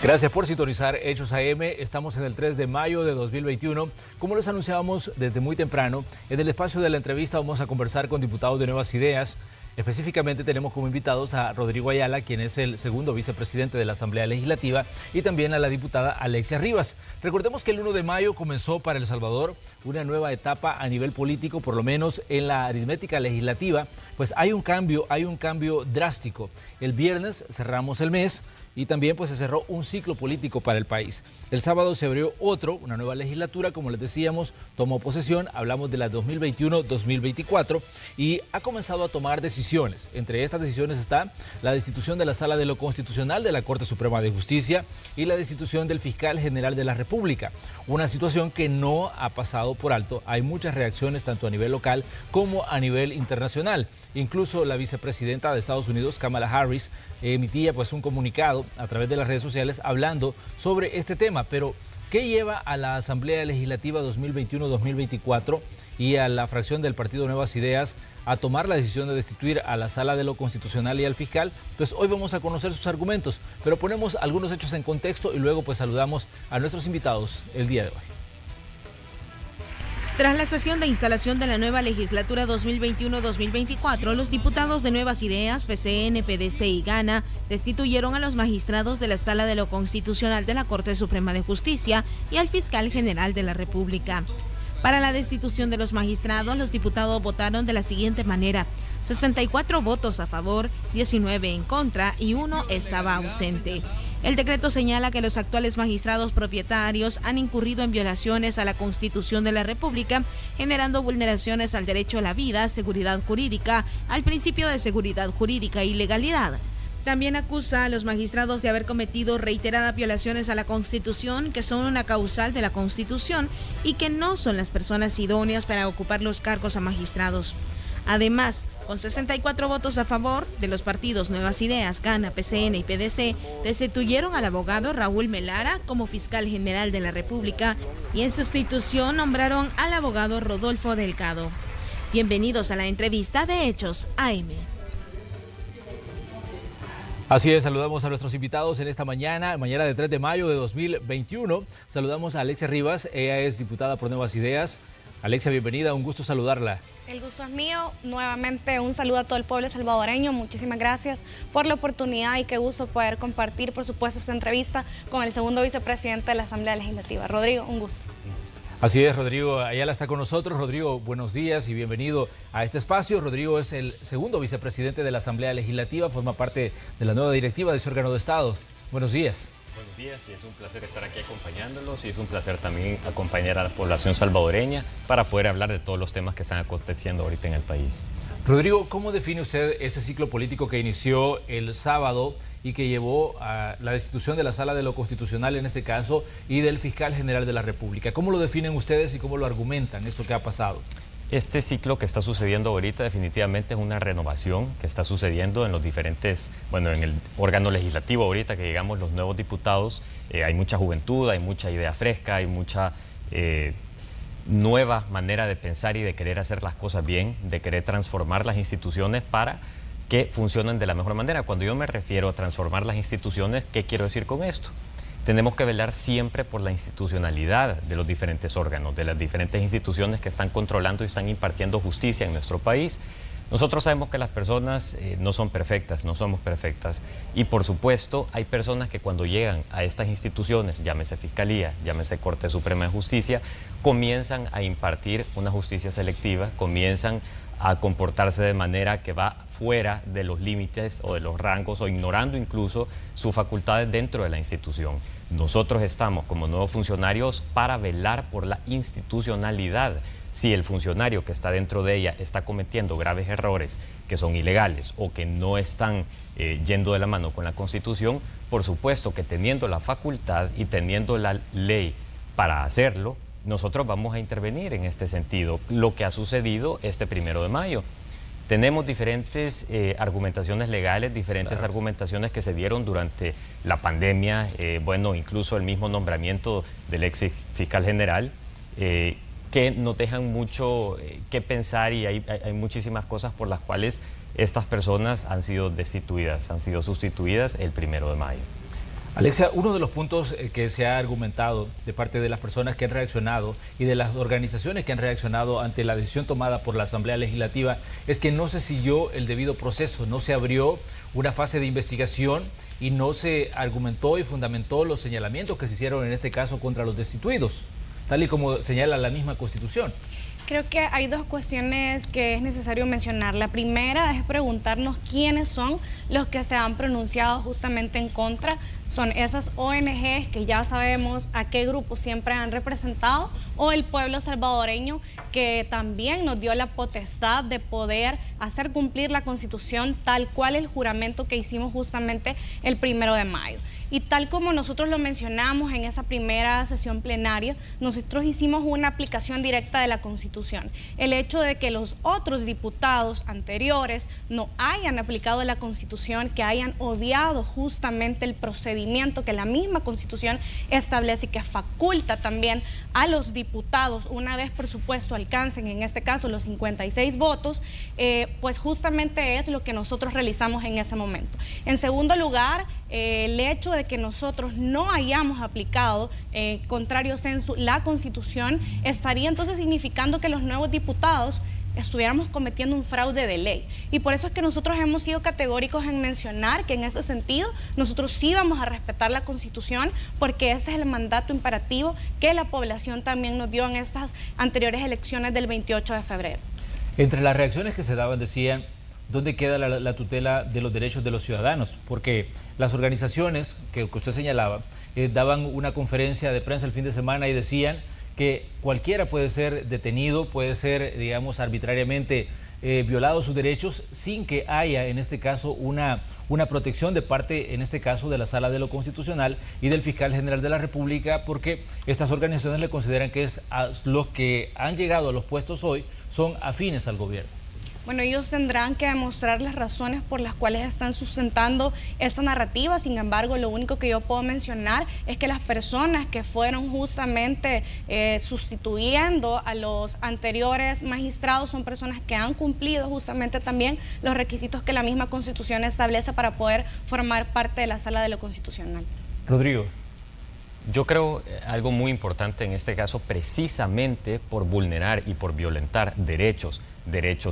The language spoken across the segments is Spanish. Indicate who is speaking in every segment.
Speaker 1: Gracias por sintonizar Hechos AM. Estamos en el 3 de mayo de 2021. Como les anunciábamos desde muy temprano, en el espacio de la entrevista vamos a conversar con diputados de Nuevas Ideas. Específicamente tenemos como invitados a Rodrigo Ayala, quien es el segundo vicepresidente de la Asamblea Legislativa, y también a la diputada Alexia Rivas. Recordemos que el 1 de mayo comenzó para El Salvador una nueva etapa a nivel político, por lo menos en la aritmética legislativa, pues hay un cambio drástico. El viernes cerramos el mes y también pues se cerró un ciclo político para el país. El sábado se abrió una nueva legislatura, como les decíamos, tomó posesión, hablamos de la 2021-2024 y ha comenzado a tomar decisiones. Entre estas decisiones está la destitución de la Sala de lo Constitucional de la Corte Suprema de Justicia y la destitución del Fiscal General de la República. Una situación que no ha pasado por alto. Hay muchas reacciones tanto a nivel local como a nivel internacional. Incluso la vicepresidenta de Estados Unidos, Kamala Harris, emitía pues un comunicado a través de las redes sociales hablando sobre este tema. Pero, ¿qué lleva a la Asamblea Legislativa 2021-2024 y a la fracción del Partido Nuevas Ideas a tomar la decisión de destituir a la Sala de lo Constitucional y al fiscal? Pues hoy vamos a conocer sus argumentos, pero ponemos algunos hechos en contexto y luego pues saludamos a nuestros invitados el día de hoy.
Speaker 2: Tras la sesión de instalación de la nueva legislatura 2021-2024, los diputados de Nuevas Ideas, PCN, PDC y Gana destituyeron a los magistrados de la Sala de lo Constitucional de la Corte Suprema de Justicia y al Fiscal General de la República. Para la destitución de los magistrados, los diputados votaron de la siguiente manera: 64 votos a favor, 19 en contra y 1 estaba ausente. El decreto señala que los actuales magistrados propietarios han incurrido en violaciones a la Constitución de la República, generando vulneraciones al derecho a la vida, seguridad jurídica, al principio de seguridad jurídica y legalidad. También acusa a los magistrados de haber cometido reiteradas violaciones a la Constitución, que son una causal de la Constitución y que no son las personas idóneas para ocupar los cargos a magistrados. Además, con 64 votos a favor de los partidos Nuevas Ideas, Gana, PCN y PDC, destituyeron al abogado Raúl Melara como fiscal general de la República y en sustitución nombraron al abogado Rodolfo Delgado. Bienvenidos a la entrevista de Hechos AM.
Speaker 1: Así es, saludamos a nuestros invitados en esta mañana de 3 de mayo de 2021. Saludamos a Alexia Rivas, ella es diputada por Nuevas Ideas. Alexia, bienvenida, un gusto saludarla.
Speaker 3: El gusto es mío. Nuevamente un saludo a todo el pueblo salvadoreño. Muchísimas gracias por la oportunidad y qué gusto poder compartir, por supuesto, esta entrevista con el segundo vicepresidente de la Asamblea Legislativa. Rodrigo, un gusto.
Speaker 1: Así es, Rodrigo Ayala está con nosotros. Rodrigo, buenos días y bienvenido a este espacio. Rodrigo es el segundo vicepresidente de la Asamblea Legislativa, forma parte de la nueva directiva de ese órgano de Estado. Buenos días.
Speaker 4: Buenos días y es un placer estar aquí acompañándolos y es un placer también acompañar a la población salvadoreña para poder hablar de todos los temas que están aconteciendo ahorita en el país.
Speaker 1: Rodrigo, ¿cómo define usted ese ciclo político que inició el sábado y que llevó a la destitución de la Sala de lo Constitucional en este caso y del Fiscal General de la República? ¿Cómo lo definen ustedes y cómo lo argumentan esto que ha pasado?
Speaker 4: Este ciclo que está sucediendo ahorita definitivamente es una renovación que está sucediendo en los diferentes, en el órgano legislativo ahorita que llegamos los nuevos diputados. Hay mucha juventud, hay mucha idea fresca, hay mucha nueva manera de pensar y de querer hacer las cosas bien, de querer transformar las instituciones para que funcionen de la mejor manera. Cuando yo me refiero a transformar las instituciones, ¿qué quiero decir con esto? Tenemos que velar siempre por la institucionalidad de los diferentes órganos, de las diferentes instituciones que están controlando y están impartiendo justicia en nuestro país. Nosotros sabemos que las personas no son perfectas, no somos perfectas. Y por supuesto, hay personas que cuando llegan a estas instituciones, llámese Fiscalía, llámese Corte Suprema de Justicia, comienzan a impartir una justicia selectiva, comienzan a comportarse de manera que va fuera de los límites o de los rangos o ignorando incluso sus facultades dentro de la institución. Nosotros estamos como nuevos funcionarios para velar por la institucionalidad. Si el funcionario que está dentro de ella está cometiendo graves errores que son ilegales o que no están yendo de la mano con la Constitución, por supuesto que teniendo la facultad y teniendo la ley para hacerlo, nosotros vamos a intervenir en este sentido, lo que ha sucedido este 1 de mayo. Tenemos diferentes argumentaciones legales, diferentes argumentaciones que se dieron durante la pandemia, incluso el mismo nombramiento del ex fiscal general, que nos dejan mucho que pensar y hay muchísimas cosas por las cuales estas personas han sido destituidas, han sido sustituidas el 1 de mayo.
Speaker 1: Alexia, uno de los puntos que se ha argumentado de parte de las personas que han reaccionado y de las organizaciones que han reaccionado ante la decisión tomada por la Asamblea Legislativa es que no se siguió el debido proceso, no se abrió una fase de investigación y no se argumentó y fundamentó los señalamientos que se hicieron en este caso contra los destituidos, tal y como señala la misma Constitución.
Speaker 3: Creo que hay dos cuestiones que es necesario mencionar. La primera es preguntarnos quiénes son los que se han pronunciado justamente en contra. Son esas ONGs que ya sabemos a qué grupo siempre han representado, o el pueblo salvadoreño que también nos dio la potestad de poder hacer cumplir la Constitución tal cual el juramento que hicimos justamente el 1 de mayo. Y tal como nosotros lo mencionamos en esa primera sesión plenaria, nosotros hicimos una aplicación directa de la Constitución. El hecho de que los otros diputados anteriores no hayan aplicado la Constitución, que hayan obviado justamente el procedimiento que la misma Constitución establece y que faculta también a los diputados, una vez por supuesto alcancen en este caso los 56 votos, pues justamente es lo que nosotros realizamos en ese momento. En segundo lugar, el hecho de que nosotros no hayamos aplicado contrario censo la Constitución estaría entonces significando que los nuevos diputados estuviéramos cometiendo un fraude de ley. Y por eso es que nosotros hemos sido categóricos en mencionar que en ese sentido nosotros sí vamos a respetar la Constitución, porque ese es el mandato imperativo que la población también nos dio en estas anteriores elecciones del 28 de febrero.
Speaker 1: Entre las reacciones que se daban decían: ¿dónde queda la tutela de los derechos de los ciudadanos? Porque las organizaciones que usted señalaba daban una conferencia de prensa el fin de semana y decían que cualquiera puede ser detenido, puede ser, digamos, arbitrariamente violado sus derechos sin que haya, en este caso, una protección de parte, en este caso, de la Sala de lo Constitucional y del Fiscal General de la República, porque estas organizaciones le consideran que los que han llegado a los puestos hoy son afines al gobierno.
Speaker 3: Bueno, ellos tendrán que demostrar las razones por las cuales están sustentando esta narrativa. Sin embargo, lo único que yo puedo mencionar es que las personas que fueron justamente sustituyendo a los anteriores magistrados son personas que han cumplido justamente también los requisitos que la misma Constitución establece para poder formar parte de la Sala de lo Constitucional.
Speaker 1: Rodrigo.
Speaker 4: Yo creo algo muy importante en este caso, precisamente por vulnerar y por violentar derechos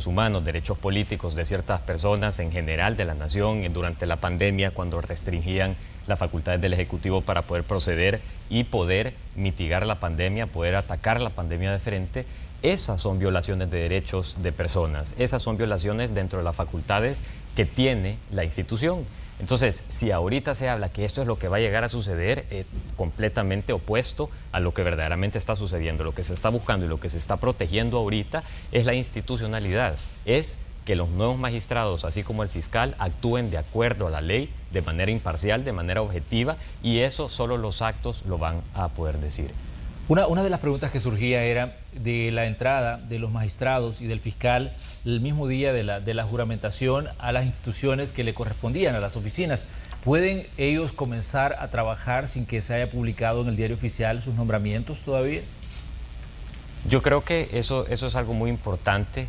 Speaker 4: humanos, derechos políticos de ciertas personas en general de la nación durante la pandemia, cuando restringían las facultades del Ejecutivo para poder proceder y poder mitigar la pandemia, poder atacar la pandemia de frente. Esas son violaciones de derechos de personas, esas son violaciones dentro de las facultades que tiene la institución. Entonces, si ahorita se habla que esto es lo que va a llegar a suceder, completamente opuesto a lo que verdaderamente está sucediendo. Lo que se está buscando y lo que se está protegiendo ahorita es la institucionalidad, es que los nuevos magistrados, así como el fiscal, actúen de acuerdo a la ley, de manera imparcial, de manera objetiva, y eso solo los actos lo van a poder decir.
Speaker 1: Una de las preguntas que surgía era de la entrada de los magistrados y del fiscal el mismo día de la juramentación a las instituciones que le correspondían, a las oficinas. ¿Pueden ellos comenzar a trabajar sin que se haya publicado en el diario oficial sus nombramientos todavía?
Speaker 4: Yo creo que eso es algo muy importante.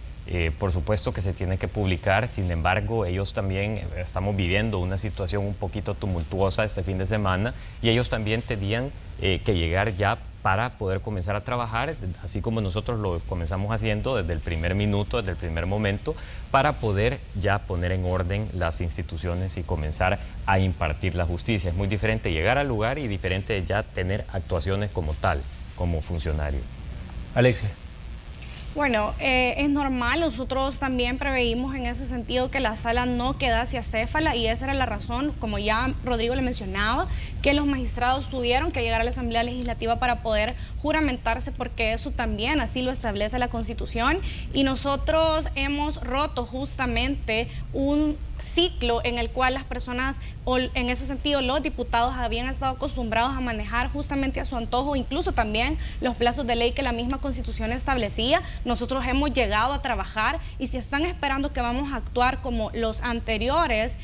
Speaker 4: Por supuesto que se tiene que publicar, sin embargo, ellos también estamos viviendo una situación un poquito tumultuosa este fin de semana y ellos también tenían que llegar ya para poder comenzar a trabajar, así como nosotros lo comenzamos haciendo desde el primer minuto, desde el primer momento, para poder ya poner en orden las instituciones y comenzar a impartir la justicia. Es muy diferente llegar al lugar y diferente ya tener actuaciones como tal, como funcionario.
Speaker 1: Alexia.
Speaker 3: Bueno, es normal, nosotros también preveímos en ese sentido que la sala no quedase acéfala y esa era la razón, como ya Rodrigo le mencionaba, que los magistrados tuvieron que llegar a la Asamblea Legislativa para poder juramentarse, porque eso también así lo establece la Constitución, y nosotros hemos roto justamente un ciclo en el cual las personas, o en ese sentido los diputados, habían estado acostumbrados a manejar justamente a su antojo, incluso también los plazos de ley que la misma Constitución establecía. Nosotros hemos llegado a trabajar y si están esperando que vamos a actuar como los anteriores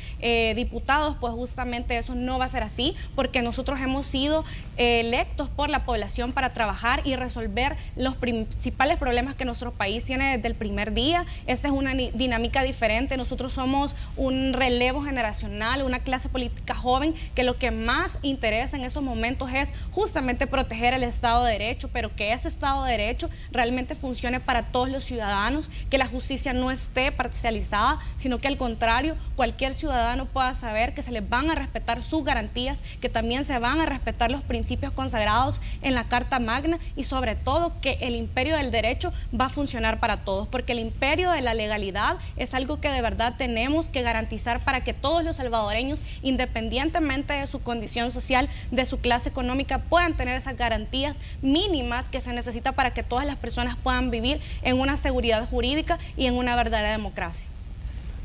Speaker 3: diputados, pues justamente eso no va a ser así, porque nosotros hemos sido electos por la población para trabajar y resolver los principales problemas que nuestro país tiene desde el primer día. Esta es una dinámica diferente. Nosotros somos un relevo generacional, una clase política joven que lo que más interesa en estos momentos es justamente proteger el Estado de Derecho, pero que ese Estado de Derecho realmente funcione para todos los ciudadanos, que la justicia no esté parcializada, sino que al contrario, cualquier ciudadano pueda saber que se les van a respetar sus garantías, que también se van a respetar los principios consagrados en la Carta Magna y sobre todo que el imperio del derecho va a funcionar para todos, porque el imperio de la legalidad es algo que de verdad tenemos que garantizar para que todos los salvadoreños, independientemente de su condición social, de su clase económica, puedan tener esas garantías mínimas que se necesita para que todas las personas puedan vivir en una seguridad jurídica y en una verdadera democracia.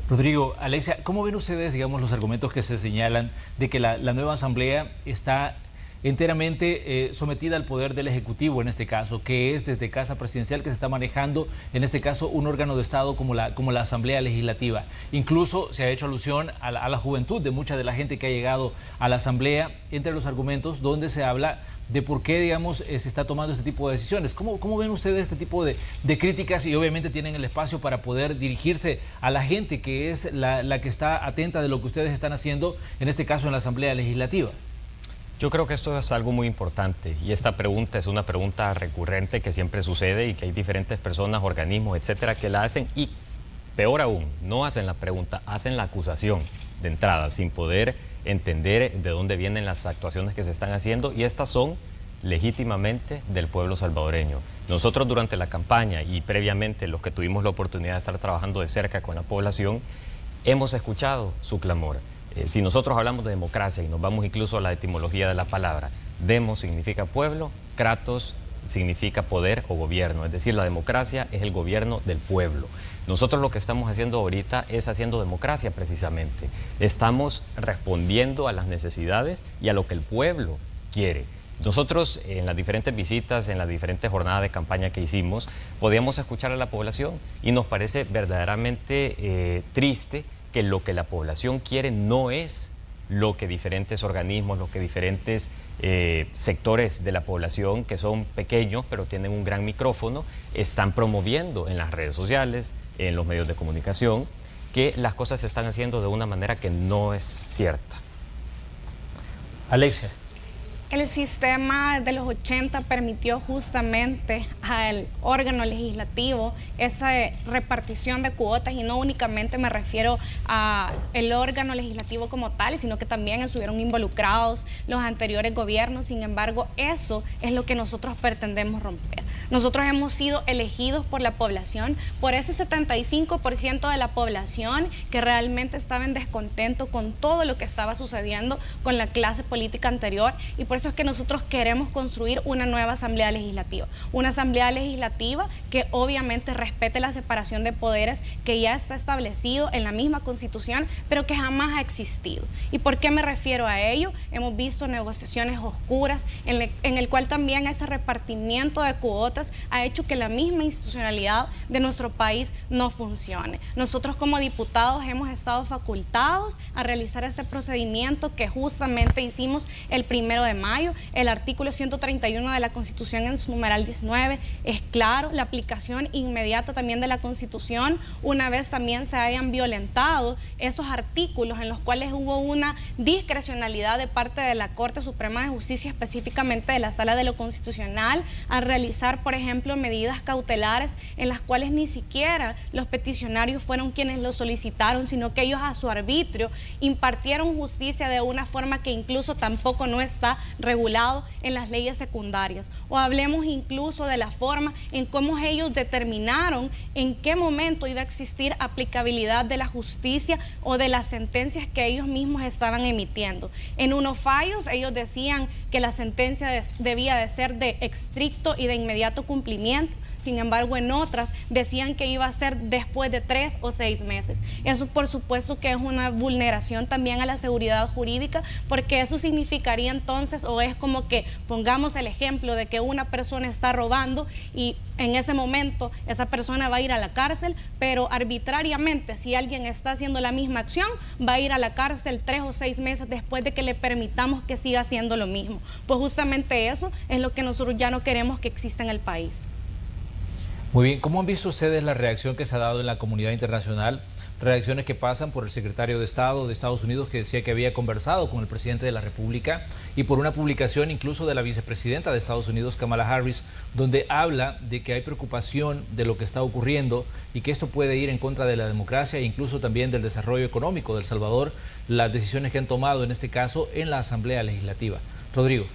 Speaker 1: Rodrigo, Alexia, ¿cómo ven ustedes, digamos, los argumentos que se señalan de que la nueva Asamblea está enteramente sometida al poder del Ejecutivo en este caso, que es desde Casa Presidencial que se está manejando, en este caso, un órgano de Estado como la Asamblea Legislativa? Incluso se ha hecho alusión a la juventud de mucha de la gente que ha llegado a la Asamblea, entre los argumentos donde se habla de por qué, digamos, se está tomando este tipo de decisiones. ¿Cómo ven ustedes este tipo de críticas? Y obviamente tienen el espacio para poder dirigirse a la gente que es la que está atenta de lo que ustedes están haciendo, en este caso en la Asamblea Legislativa.
Speaker 4: Yo creo que esto es algo muy importante y esta pregunta es una pregunta recurrente que siempre sucede y que hay diferentes personas, organismos, etcétera, que la hacen y, peor aún, no hacen la pregunta, hacen la acusación de entrada sin poder entender de dónde vienen las actuaciones que se están haciendo, y estas son legítimamente del pueblo salvadoreño. Nosotros durante la campaña y previamente los que tuvimos la oportunidad de estar trabajando de cerca con la población, hemos escuchado su clamor. Si nosotros hablamos de democracia y nos vamos incluso a la etimología de la palabra, demos significa pueblo, kratos significa poder o gobierno, es decir, la democracia es el gobierno del pueblo. Nosotros lo que estamos haciendo ahorita es haciendo democracia precisamente. Estamos respondiendo a las necesidades y a lo que el pueblo quiere. Nosotros en las diferentes visitas, en las diferentes jornadas de campaña que hicimos, podíamos escuchar a la población y nos parece verdaderamente triste que lo que la población quiere no es lo que diferentes organismos, lo que diferentes sectores de la población, que son pequeños pero tienen un gran micrófono, están promoviendo en las redes sociales, en los medios de comunicación, que las cosas se están haciendo de una manera que no es cierta.
Speaker 1: Alexia.
Speaker 3: El sistema de los 80 permitió justamente al órgano legislativo esa repartición de cuotas, y no únicamente me refiero al órgano legislativo como tal, sino que también estuvieron involucrados los anteriores gobiernos. Sin embargo, eso es lo que nosotros pretendemos romper. Nosotros hemos sido elegidos por la población, por ese 75% de la población que realmente estaba en descontento con todo lo que estaba sucediendo con la clase política anterior, y por eso es que nosotros queremos construir una nueva Asamblea Legislativa. Una Asamblea Legislativa que obviamente respete la separación de poderes que ya está establecido en la misma Constitución, pero que jamás ha existido. ¿Y por qué me refiero a ello? Hemos visto negociaciones oscuras en el cual también ese repartimiento de cuotas ha hecho que la misma institucionalidad de nuestro país no funcione. Nosotros como diputados hemos estado facultados a realizar ese procedimiento que justamente hicimos el 1 de mayo. El artículo 131 de la Constitución en su numeral 19 es claro, la aplicación inmediata también de la Constitución, una vez también se hayan violentado esos artículos en los cuales hubo una discrecionalidad de parte de la Corte Suprema de Justicia, específicamente de la Sala de lo Constitucional, a realizar, por ejemplo, medidas cautelares en las cuales ni siquiera los peticionarios fueron quienes lo solicitaron, sino que ellos a su arbitrio impartieron justicia de una forma que incluso tampoco no está regulado en las leyes secundarias. O hablemos incluso de la forma en cómo ellos determinaron en qué momento iba a existir aplicabilidad de la justicia o de las sentencias que ellos mismos estaban emitiendo. En unos fallos ellos decían que la sentencia debía de ser de estricto y de inmediato cumplimiento. Sin embargo, en otras decían que iba a ser después de 3 o 6 meses. Eso, por supuesto, que es una vulneración también a la seguridad jurídica, porque eso significaría entonces, o es como que pongamos el ejemplo de que una persona está robando y en ese momento esa persona va a ir a la cárcel, pero arbitrariamente, si alguien está haciendo la misma acción, va a ir a la cárcel 3 o 6 meses después de que le permitamos que siga haciendo lo mismo. Pues justamente eso es lo que nosotros ya no queremos que exista en el país.
Speaker 1: Muy bien, ¿cómo han visto ustedes la reacción que se ha dado en la comunidad internacional reacciones que pasan por el secretario de Estado de Estados Unidos, que decía que había conversado con el presidente de la República, y por una publicación incluso de la vicepresidenta de Estados Unidos, Kamala Harris, donde habla de que hay preocupación de lo que está ocurriendo y que esto puede ir en contra de la democracia e incluso también del desarrollo económico de El Salvador, las decisiones que han tomado en este caso en la Asamblea Legislativa. Rodrigo.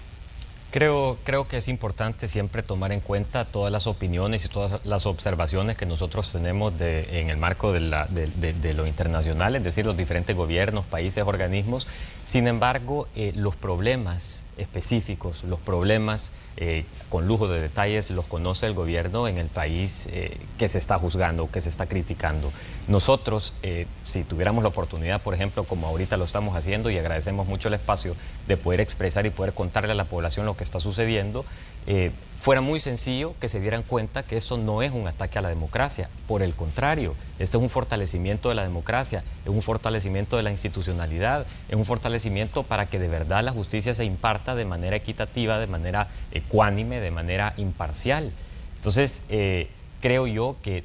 Speaker 4: Creo que es importante siempre tomar en cuenta todas las opiniones y todas las observaciones que nosotros tenemos en el marco de lo internacional, es decir, los diferentes gobiernos, países, organismos. Sin embargo, los problemas específicos, los problemas con lujo de detalles, los conoce el gobierno en el país que se está juzgando, que se está criticando. Nosotros, si tuviéramos la oportunidad, por ejemplo, como ahorita lo estamos haciendo, y agradecemos mucho el espacio de poder expresar y poder contarle a la población lo que está sucediendo, fuera muy sencillo que se dieran cuenta que esto no es un ataque a la democracia. Por el contrario, este es un fortalecimiento de la democracia, es un fortalecimiento de la institucionalidad, es un fortalecimiento para que de verdad la justicia se imparta de manera equitativa, de manera ecuánime, de manera imparcial. Entonces, creo yo que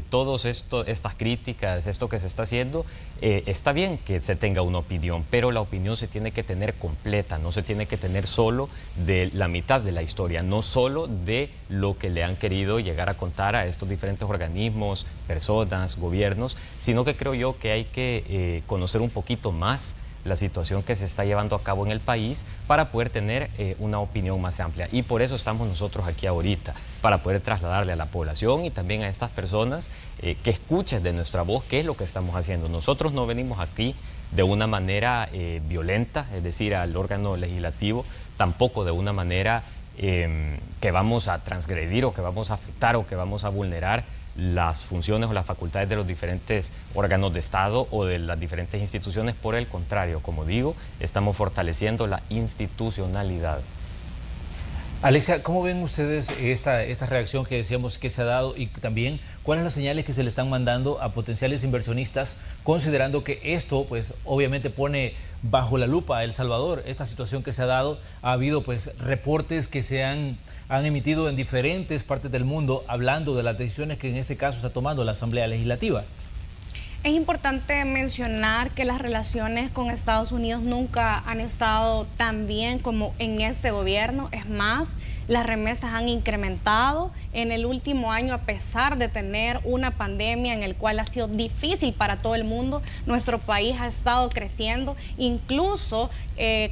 Speaker 4: todas estas críticas, esto que se está haciendo, está bien que se tenga una opinión, pero la opinión se tiene que tener completa, no se tiene que tener solo de la mitad de la historia, no solo de lo que le han querido llegar a contar a estos diferentes organismos, personas, gobiernos, sino que creo yo que hay que conocer un poquito más la situación que se está llevando a cabo en el país para poder tener una opinión más amplia. Y por eso estamos nosotros aquí ahorita, para poder trasladarle a la población y también a estas personas que escuchen de nuestra voz qué es lo que estamos haciendo. Nosotros no venimos aquí de una manera violenta, es decir, al órgano legislativo, tampoco de una manera que vamos a transgredir o que vamos a afectar o que vamos a vulnerar las funciones o las facultades de los diferentes órganos de Estado o de las diferentes instituciones. Por el contrario, como digo, estamos fortaleciendo la institucionalidad.
Speaker 1: Alexia, ¿cómo ven ustedes esta reacción que decíamos que se ha dado y también cuáles son las señales que se le están mandando a potenciales inversionistas, considerando que esto pues obviamente pone bajo la lupa a El Salvador, esta situación que se ha dado? Ha habido pues reportes que se han emitido en diferentes partes del mundo hablando de las decisiones que en este caso está tomando la Asamblea Legislativa.
Speaker 3: Es importante mencionar que las relaciones con Estados Unidos nunca han estado tan bien como en este gobierno. Es más, las remesas han incrementado en el último año, a pesar de tener una pandemia en el cual ha sido difícil para todo el mundo. Nuestro país ha estado creciendo, incluso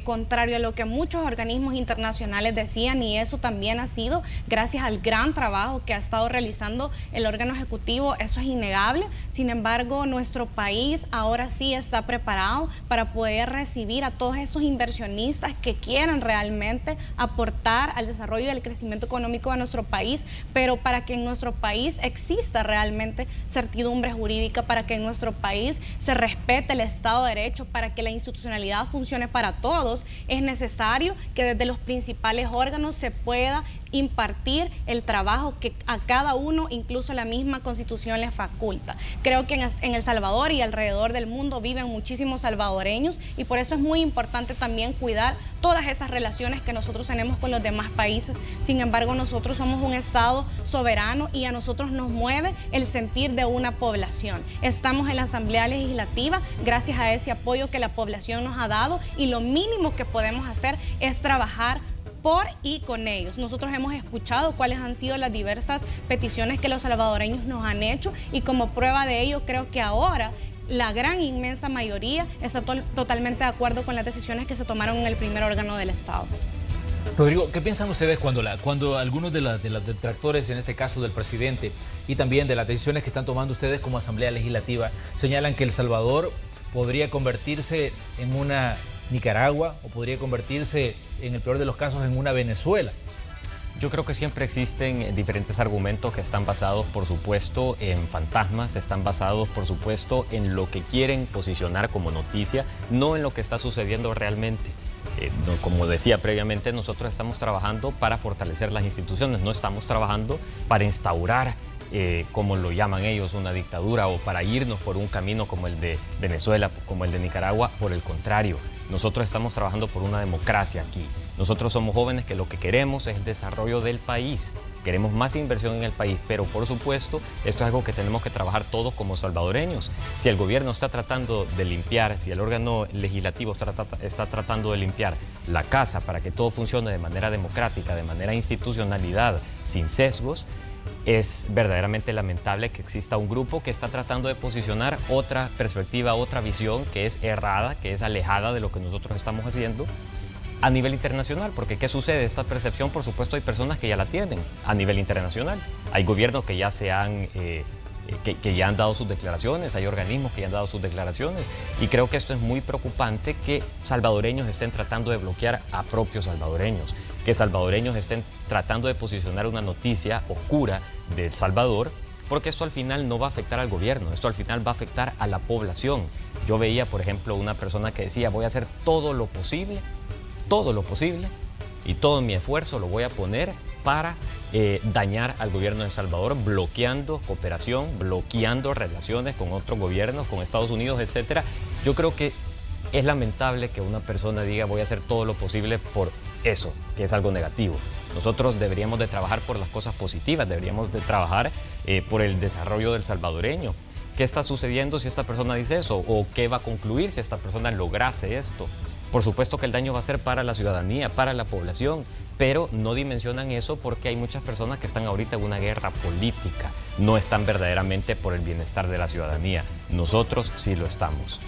Speaker 3: contrario a lo que muchos organismos internacionales decían, y eso también ha sido gracias al gran trabajo que ha estado realizando el órgano ejecutivo. Eso es innegable. Sin embargo, nuestro país ahora sí está preparado para poder recibir a todos esos inversionistas que quieran realmente aportar al desarrollo y al crecimiento económico de nuestro país, pero para que en nuestro país exista realmente certidumbre jurídica, para que en nuestro país se respete el Estado de Derecho, para que la institucionalidad funcione para todos, es necesario que desde los principales órganos se pueda impartir el trabajo que a cada uno, incluso la misma Constitución, les faculta. Creo que en El Salvador y alrededor del mundo viven muchísimos salvadoreños, y por eso es muy importante también cuidar todas esas relaciones que nosotros tenemos con los demás países. Sin embargo, nosotros somos un Estado soberano y a nosotros nos mueve el sentir de una población. Estamos en la Asamblea Legislativa gracias a ese apoyo que la población nos ha dado, y lo mínimo que podemos hacer es trabajar por y con ellos. Nosotros hemos escuchado cuáles han sido las diversas peticiones que los salvadoreños nos han hecho, y como prueba de ello creo que ahora la gran inmensa mayoría está totalmente de acuerdo con las decisiones que se tomaron en el primer órgano del Estado.
Speaker 1: Rodrigo, ¿qué piensan ustedes cuando algunos de los detractores, en este caso del presidente, y también de las decisiones que están tomando ustedes como Asamblea Legislativa, señalan que El Salvador podría convertirse en una Nicaragua o podría convertirse, en el peor de los casos, en una Venezuela?
Speaker 4: Yo creo que siempre existen diferentes argumentos que están basados, por supuesto, en fantasmas, están basados, por supuesto, en lo que quieren posicionar como noticia, no en lo que está sucediendo realmente. Como decía previamente, nosotros estamos trabajando para fortalecer las instituciones, no estamos trabajando para instaurar, como lo llaman ellos, una dictadura, o para irnos por un camino como el de Venezuela, como el de Nicaragua. Por el contrario, nosotros estamos trabajando por una democracia aquí. Nosotros somos jóvenes que lo que queremos es el desarrollo del país. queremos más inversión en el país, pero por supuesto esto es algo que tenemos que trabajar todos como salvadoreños. Si el gobierno está tratando de limpiar, si el órgano legislativo está tratando de limpiar la casa para que todo funcione de manera democrática, de manera institucionalidad, sin sesgos, es verdaderamente lamentable que exista un grupo que está tratando de posicionar otra perspectiva, otra visión que es errada, que es alejada de lo que nosotros estamos haciendo a nivel internacional, porque ¿qué sucede? Esta percepción, por supuesto, hay personas que ya la tienen a nivel internacional. Hay gobiernos que ya que ya han dado sus declaraciones, hay organismos que ya han dado sus declaraciones, y creo que esto es muy preocupante, que salvadoreños estén tratando de bloquear a propios salvadoreños, que salvadoreños estén tratando de posicionar una noticia oscura de El Salvador, porque esto al final no va a afectar al gobierno, esto al final va a afectar a la población. Yo veía, por ejemplo, una persona que decía: voy a hacer todo lo posible, y todo mi esfuerzo lo voy a poner para dañar al gobierno de El Salvador, bloqueando cooperación, bloqueando relaciones con otros gobiernos, con Estados Unidos, etc. Yo creo que es lamentable que una persona diga: voy a hacer todo lo posible por eso, que es algo negativo. Nosotros deberíamos de trabajar por las cosas positivas, deberíamos de trabajar por el desarrollo del salvadoreño. ¿Qué está sucediendo si esta persona dice eso? ¿O qué va a concluir si esta persona lograse esto? Por supuesto que el daño va a ser para la ciudadanía, para la población, pero no dimensionan eso porque hay muchas personas que están ahorita en una guerra política, no están verdaderamente por el bienestar de la ciudadanía. Nosotros sí lo estamos.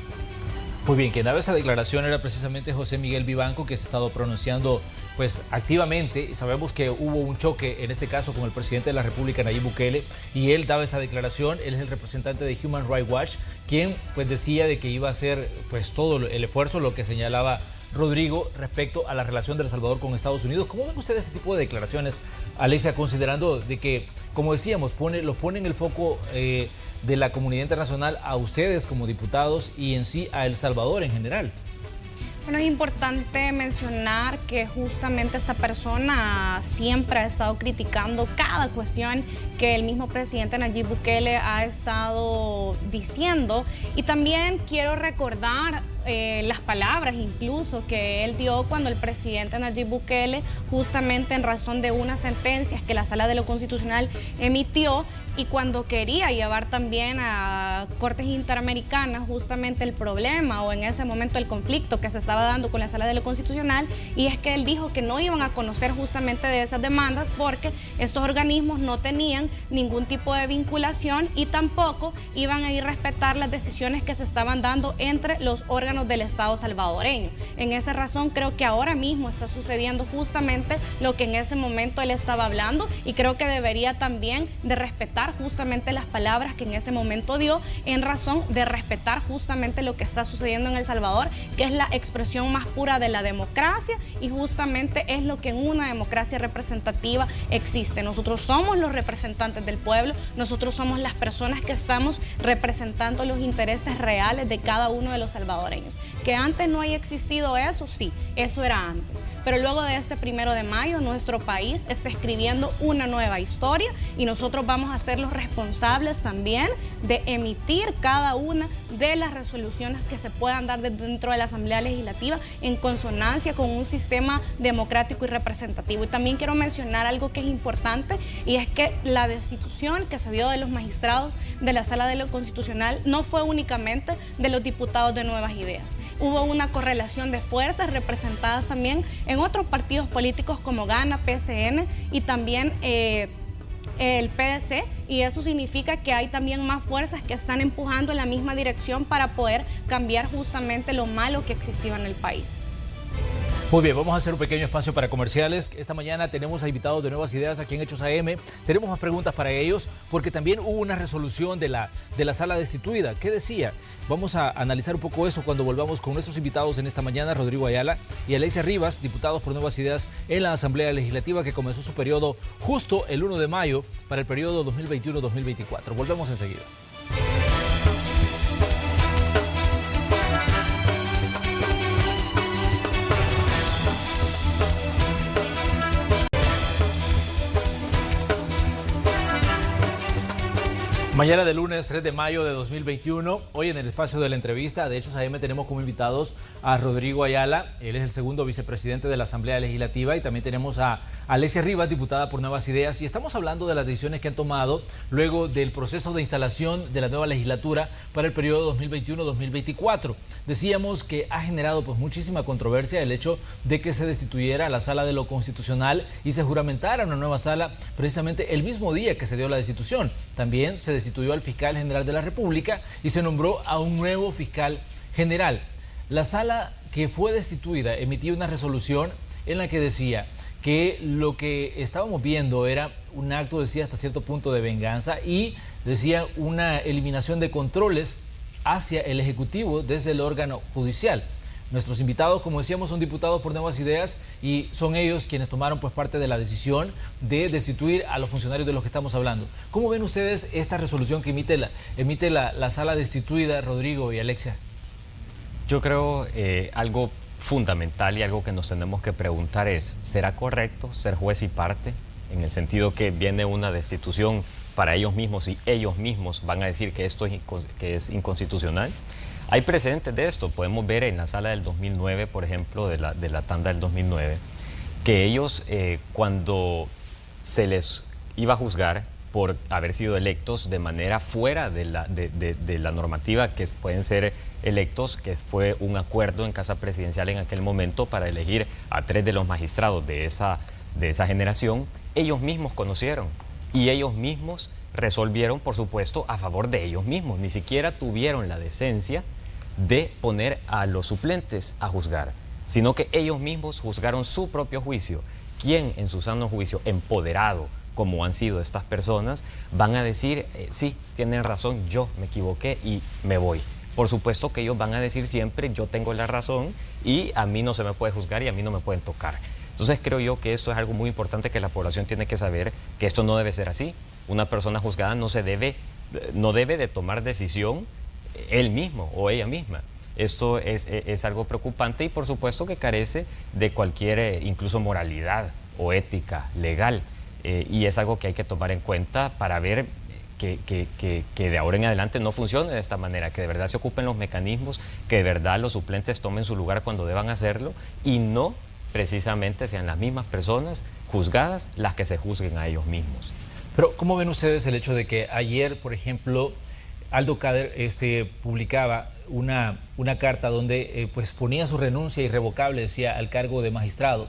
Speaker 1: Muy bien, quien daba esa declaración era precisamente José Miguel Vivanco, que se ha estado pronunciando pues activamente, y sabemos que hubo un choque en este caso con el presidente de la República, Nayib Bukele, y él daba esa declaración. Él es el representante de Human Rights Watch, quien pues decía de que iba a hacer pues todo el esfuerzo, lo que señalaba Rodrigo, respecto a la relación de El Salvador con Estados Unidos. ¿Cómo ven ustedes este tipo de declaraciones, Alexia, considerando de que, como decíamos, los pone en el foco de la comunidad internacional a ustedes como diputados y en sí a El Salvador en general?
Speaker 3: Bueno, es importante mencionar que justamente esta persona siempre ha estado criticando cada cuestión que el mismo presidente Nayib Bukele ha estado diciendo, y también quiero recordar las palabras incluso que él dio cuando el presidente Nayib Bukele, justamente en razón de unas sentencias que la Sala de lo Constitucional emitió, y cuando quería llevar también a Cortes Interamericanas justamente el problema, o en ese momento el conflicto que se estaba dando con la Sala de lo Constitucional, y es que él dijo que no iban a conocer justamente de esas demandas porque estos organismos no tenían ningún tipo de vinculación y tampoco iban a ir a respetar las decisiones que se estaban dando entre los órganos del Estado salvadoreño. En esa razón creo que ahora mismo está sucediendo justamente lo que en ese momento él estaba hablando, y creo que debería también de respetar justamente las palabras que en ese momento dio, en razón de respetar justamente lo que está sucediendo en El Salvador, que es la expresión más pura de la democracia, y justamente es lo que en una democracia representativa existe. Nosotros somos los representantes del pueblo, nosotros somos las personas que estamos representando los intereses reales de cada uno de los salvadoreños. Que antes no haya existido eso, sí, eso era antes. Pero luego de este 1 de mayo, nuestro país está escribiendo una nueva historia, y nosotros vamos a ser los responsables también de emitir cada una de las resoluciones que se puedan dar dentro de la Asamblea Legislativa en consonancia con un sistema democrático y representativo. Y también quiero mencionar algo que es importante, y es que la destitución que se dio de los magistrados de la Sala de lo Constitucional no fue únicamente de los diputados de Nuevas Ideas. Hubo una correlación de fuerzas representadas también en otros partidos políticos como GANA, PSN y también el PDC, y eso significa que hay también más fuerzas que están empujando en la misma dirección para poder cambiar justamente lo malo que existía en el país.
Speaker 1: Muy bien, vamos a hacer un pequeño espacio para comerciales. Esta mañana tenemos a invitados de Nuevas Ideas aquí en Hechos AM. Tenemos más preguntas para ellos, porque también hubo una resolución de la sala destituida. ¿Qué decía? Vamos a analizar un poco eso cuando volvamos con nuestros invitados en esta mañana, Rodrigo Ayala y Alexia Rivas, diputados por Nuevas Ideas en la Asamblea Legislativa, que comenzó su periodo justo el 1 de mayo para el periodo 2021-2024. Volvemos enseguida. Mañana de lunes 3 de mayo de 2021, hoy en el espacio de la entrevista de Hechos AM tenemos como invitados a Rodrigo Ayala, él es el segundo vicepresidente de la Asamblea Legislativa, y también tenemos a Alexia Rivas, diputada por Nuevas Ideas, y estamos hablando de las decisiones que han tomado luego del proceso de instalación de la nueva legislatura para el periodo 2021-2024. Decíamos que ha generado pues muchísima controversia el hecho de que se destituyera la Sala de lo Constitucional y se juramentara una nueva sala precisamente el mismo día que se dio la destitución. También se destituyó al fiscal general de la República y se nombró a un nuevo fiscal general. La sala que fue destituida emitía una resolución en la que decía que lo que estábamos viendo era un acto, decía, hasta cierto punto de venganza, y decía una eliminación de controles hacia el Ejecutivo desde el órgano judicial. Nuestros invitados, como decíamos, son diputados por Nuevas Ideas y son ellos quienes tomaron pues parte de la decisión de destituir a los funcionarios de los que estamos hablando. ¿Cómo ven ustedes esta resolución que emite la sala destituida, Rodrigo y Alexia?
Speaker 4: Yo creo algo fundamental y algo que nos tenemos que preguntar es, ¿será correcto ser juez y parte? En el sentido que viene una destitución para ellos mismos y ellos mismos van a decir que esto es inconstitucional. Hay precedentes de esto, podemos ver en la sala del 2009, por ejemplo, de la tanda del 2009, que ellos cuando se les iba a juzgar por haber sido electos de manera fuera de la normativa, que pueden ser electos, que fue un acuerdo en Casa Presidencial en aquel momento para elegir a 3 de los magistrados de esa generación, ellos mismos conocieron y ellos mismos resolvieron, por supuesto, a favor de ellos mismos. Ni siquiera tuvieron la decencia de poner a los suplentes a juzgar, sino que ellos mismos juzgaron su propio juicio. ¿Quién en su sano juicio, empoderado como han sido estas personas, van a decir, sí, tienen razón, yo me equivoqué y me voy? Por supuesto que ellos van a decir siempre, yo tengo la razón y a mí no se me puede juzgar y a mí no me pueden tocar. Entonces creo yo que esto es algo muy importante que la población tiene que saber, que esto no debe ser así. Una persona juzgada no debe de tomar decisión él mismo o ella misma. Esto es algo preocupante y por supuesto que carece de cualquier incluso moralidad o ética legal. Y es algo que hay que tomar en cuenta para ver que de ahora en adelante no funcione de esta manera, que de verdad se ocupen los mecanismos, que de verdad los suplentes tomen su lugar cuando deban hacerlo y no precisamente sean las mismas personas juzgadas las que se juzguen a ellos mismos.
Speaker 1: Pero ¿cómo ven ustedes el hecho de que ayer, por ejemplo, Aldo Cader publicaba una carta donde pues ponía su renuncia irrevocable, decía, al cargo de magistrado,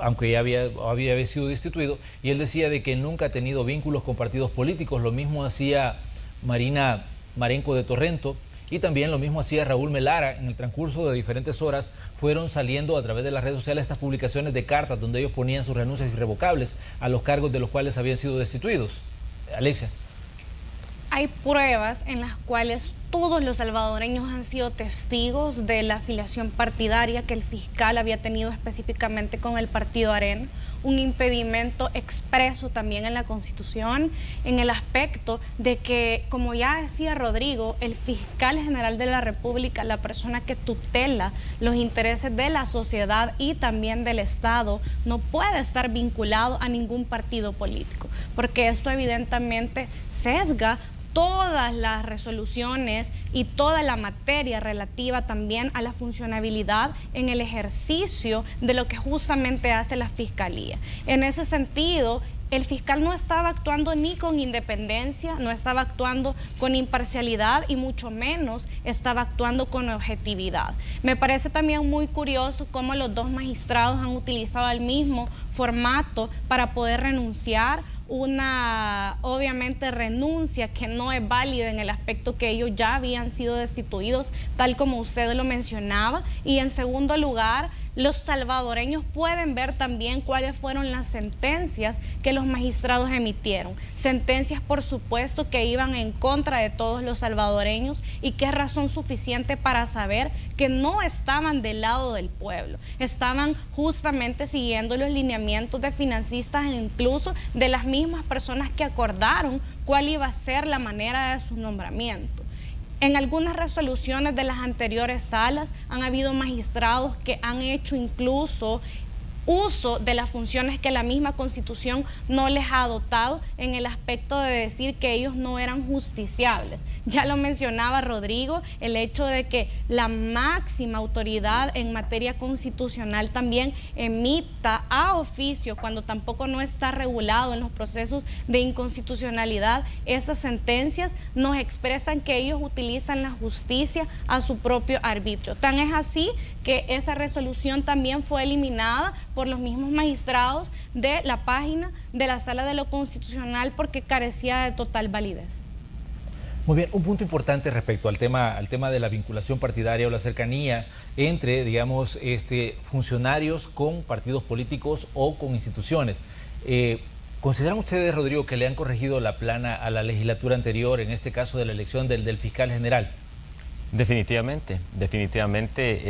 Speaker 1: aunque ya había sido destituido, y él decía de que nunca ha tenido vínculos con partidos políticos? Lo mismo hacía Marina Marenco de Torrento y también lo mismo hacía Raúl Melara. En el transcurso de diferentes horas fueron saliendo a través de las redes sociales estas publicaciones de cartas donde ellos ponían sus renuncias irrevocables a los cargos de los cuales habían sido destituidos. Alexia.
Speaker 3: Hay pruebas en las cuales todos los salvadoreños han sido testigos de la afiliación partidaria que el fiscal había tenido específicamente con el partido AREN, un impedimento expreso también en la Constitución, en el aspecto de que, como ya decía Rodrigo, el fiscal general de la República, la persona que tutela los intereses de la sociedad y también del Estado, no puede estar vinculado a ningún partido político, porque esto evidentemente sesga todas las resoluciones y toda la materia relativa también a la funcionabilidad en el ejercicio de lo que justamente hace la Fiscalía. En ese sentido, el fiscal no estaba actuando ni con independencia, no estaba actuando con imparcialidad y mucho menos estaba actuando con objetividad. Me parece también muy curioso cómo los dos magistrados han utilizado el mismo formato para poder renunciar, una obviamente renuncia que no es válida en el aspecto que ellos ya habían sido destituidos, tal como usted lo mencionaba, y en segundo lugar, los salvadoreños pueden ver también cuáles fueron las sentencias que los magistrados emitieron. Sentencias, por supuesto, que iban en contra de todos los salvadoreños y que es razón suficiente para saber que no estaban del lado del pueblo. Estaban justamente siguiendo los lineamientos de financistas e incluso de las mismas personas que acordaron cuál iba a ser la manera de su nombramiento. En algunas resoluciones de las anteriores salas han habido magistrados que han hecho incluso uso de las funciones que la misma Constitución no les ha dotado, en el aspecto de decir que ellos no eran justiciables. Ya lo mencionaba Rodrigo, el hecho de que la máxima autoridad en materia constitucional también emita a oficio, cuando tampoco no está regulado en los procesos de inconstitucionalidad, esas sentencias nos expresan que ellos utilizan la justicia a su propio arbitrio. Tan es así que esa resolución también fue eliminada por los mismos magistrados de la página de la Sala de lo Constitucional porque carecía de total validez.
Speaker 1: Muy bien, un punto importante respecto al tema de la vinculación partidaria o la cercanía entre, digamos, funcionarios con partidos políticos o con instituciones. ¿Consideran ustedes, Rodrigo, que le han corregido la plana a la legislatura anterior, en este caso de la elección del fiscal general?
Speaker 4: Definitivamente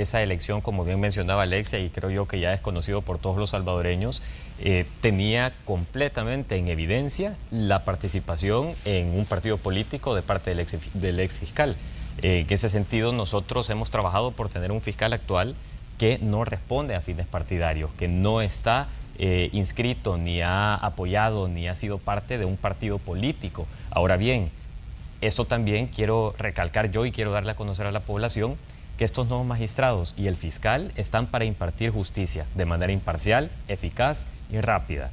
Speaker 4: esa elección, como bien mencionaba Alexia, y creo yo que ya es conocido por todos los salvadoreños, tenía completamente en evidencia la participación en un partido político de parte del ex fiscal. En ese sentido, nosotros hemos trabajado por tener un fiscal actual que no responde a fines partidarios, que no está inscrito, ni ha apoyado, ni ha sido parte de un partido político. Ahora bien, esto también quiero recalcar yo y quiero darle a conocer a la población que estos nuevos magistrados y el fiscal están para impartir justicia de manera imparcial, eficaz y rápida.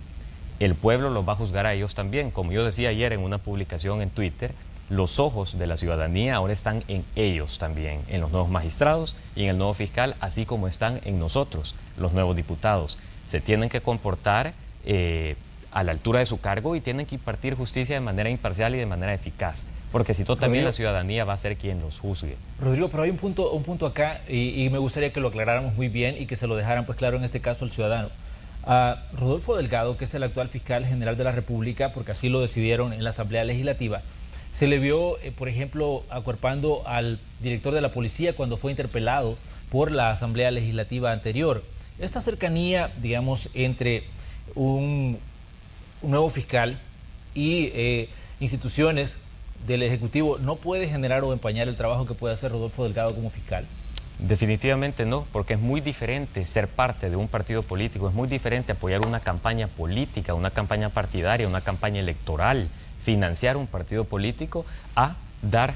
Speaker 4: El pueblo los va a juzgar a ellos también. Como yo decía ayer en una publicación en Twitter, los ojos de la ciudadanía ahora están en ellos también, en los nuevos magistrados y en el nuevo fiscal, así como están en nosotros, los nuevos diputados. Se tienen que comportar a la altura de su cargo y tienen que impartir justicia de manera imparcial y de manera eficaz, porque si no, también la ciudadanía va a ser quien los juzgue.
Speaker 1: Rodrigo, pero hay un punto acá y me gustaría que lo aclaráramos muy bien y que se lo dejaran pues claro en este caso al ciudadano. Rodolfo Delgado, que es el actual fiscal general de la República, porque así lo decidieron en la Asamblea Legislativa, se le vio, por ejemplo, acuerpando al director de la policía cuando fue interpelado por la Asamblea Legislativa anterior. Esta cercanía, digamos, entre un nuevo fiscal y instituciones del Ejecutivo, ¿no puede generar o empañar el trabajo que puede hacer Rodolfo Delgado como fiscal?
Speaker 4: Definitivamente no, porque es muy diferente ser parte de un partido político, es muy diferente apoyar una campaña política, una campaña partidaria, una campaña electoral, financiar un partido político, a dar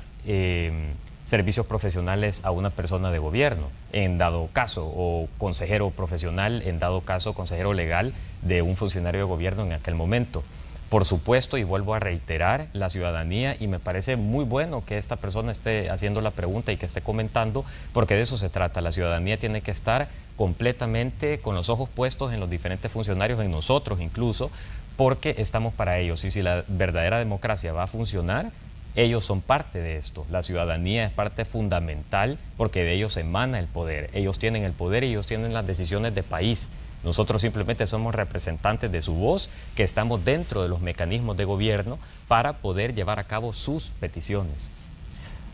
Speaker 4: servicios profesionales a una persona de gobierno, en dado caso, o consejero profesional, en dado caso, consejero legal de un funcionario de gobierno en aquel momento. Por supuesto, y vuelvo a reiterar, la ciudadanía, y me parece muy bueno que esta persona esté haciendo la pregunta y que esté comentando, porque de eso se trata. La ciudadanía tiene que estar completamente con los ojos puestos en los diferentes funcionarios, en nosotros incluso, porque estamos para ellos. Y si la verdadera democracia va a funcionar, ellos son parte de esto. La ciudadanía es parte fundamental porque de ellos emana el poder. Ellos tienen el poder y ellos tienen las decisiones de país. Nosotros simplemente somos representantes de su voz, que estamos dentro de los mecanismos de gobierno para poder llevar a cabo sus peticiones.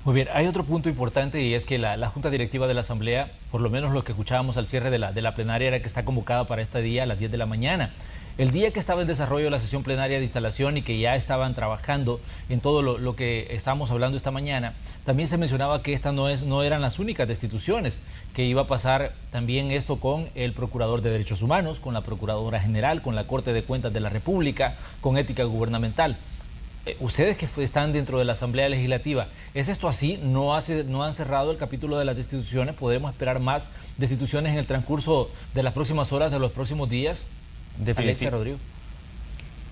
Speaker 1: Muy bien, hay otro punto importante y es que la Junta Directiva de la Asamblea, por lo menos lo que escuchábamos al cierre de la plenaria, era que está convocada para este día a las 10 de la mañana. El día que estaba en desarrollo la sesión plenaria de instalación y que ya estaban trabajando en todo lo que estábamos hablando esta mañana, también se mencionaba que estas no eran las únicas destituciones, que iba a pasar también esto con el Procurador de Derechos Humanos, con la Procuradora General, con la Corte de Cuentas de la República, con Ética Gubernamental. Ustedes que están dentro de la Asamblea Legislativa, ¿es esto así? ¿No han cerrado el capítulo de las destituciones? ¿Podemos esperar más destituciones en el transcurso de las próximas horas, de los próximos días? Alexia, Rodrigo.